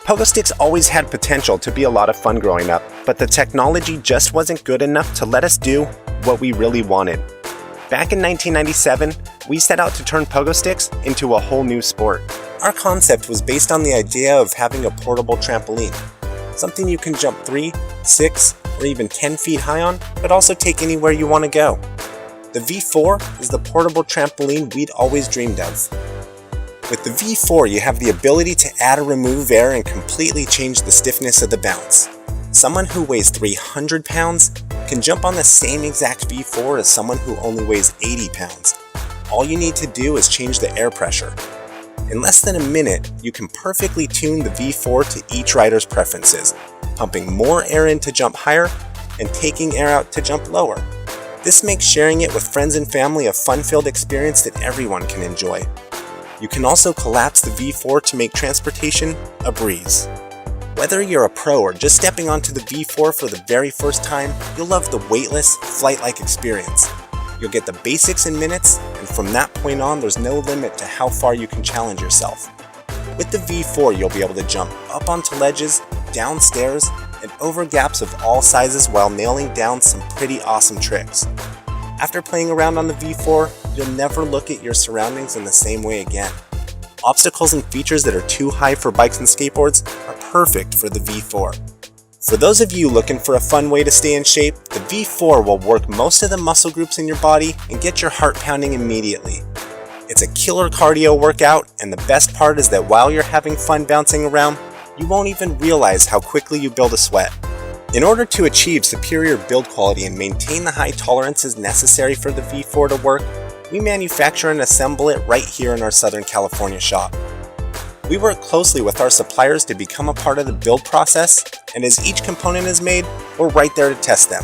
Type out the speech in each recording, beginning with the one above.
Pogo sticks always had potential to be a lot of fun growing up, but the technology just wasn't good enough to let us do what we really wanted. Back in 1997, we set out to turn pogo sticks into a whole new sport. Our concept was based on the idea of having a portable trampoline, something you can jump 3, 6, or even 10 feet high on, but also take anywhere you want to go. The V4 is the portable trampoline we'd always dreamed of. With the V4, you have the ability to add or remove air and completely change the stiffness of the bounce. Someone who weighs 300 pounds can jump on the same exact V4 as someone who only weighs 80 pounds. All you need to do is change the air pressure. In less than a minute, you can perfectly tune the V4 to each rider's preferences, pumping more air in to jump higher and taking air out to jump lower. This makes sharing it with friends and family a fun-filled experience that everyone can enjoy. You can also collapse the V4 to make transportation a breeze. Whether you're a pro or just stepping onto the V4 for the very first time, you'll love the weightless, flight-like experience. You'll get the basics in minutes, and from that point on, there's no limit to how far you can challenge yourself. With the V4, you'll be able to jump up onto ledges, down stairs, and over gaps of all sizes while nailing down some pretty awesome tricks. After playing around on the V4, you'll never look at your surroundings in the same way again. Obstacles and features that are too high for bikes and skateboards are perfect for the V4. For those of you looking for a fun way to stay in shape, the V4 will work most of the muscle groups in your body and get your heart pounding immediately. It's a killer cardio workout, and the best part is that while you're having fun bouncing around, you won't even realize how quickly you build a sweat. In order to achieve superior build quality and maintain the high tolerances necessary for the V4 to work, we manufacture and assemble it right here in our Southern California shop. We work closely with our suppliers to become a part of the build process, and as each component is made, we're right there to test them.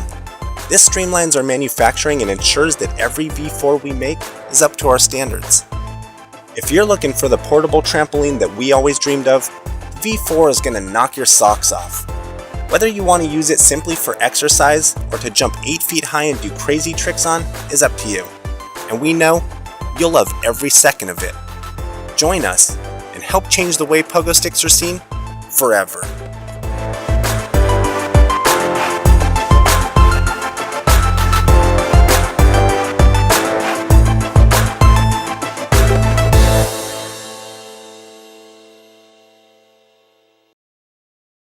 This streamlines our manufacturing and ensures that every V4 we make is up to our standards. If you're looking for the portable trampoline that we always dreamed of, the V4 is going to knock your socks off. Whether you want to use it simply for exercise or to jump 8 feet high and do crazy tricks on is up to you. And we know you'll love every second of it. Join us and help change the way pogo sticks are seen forever.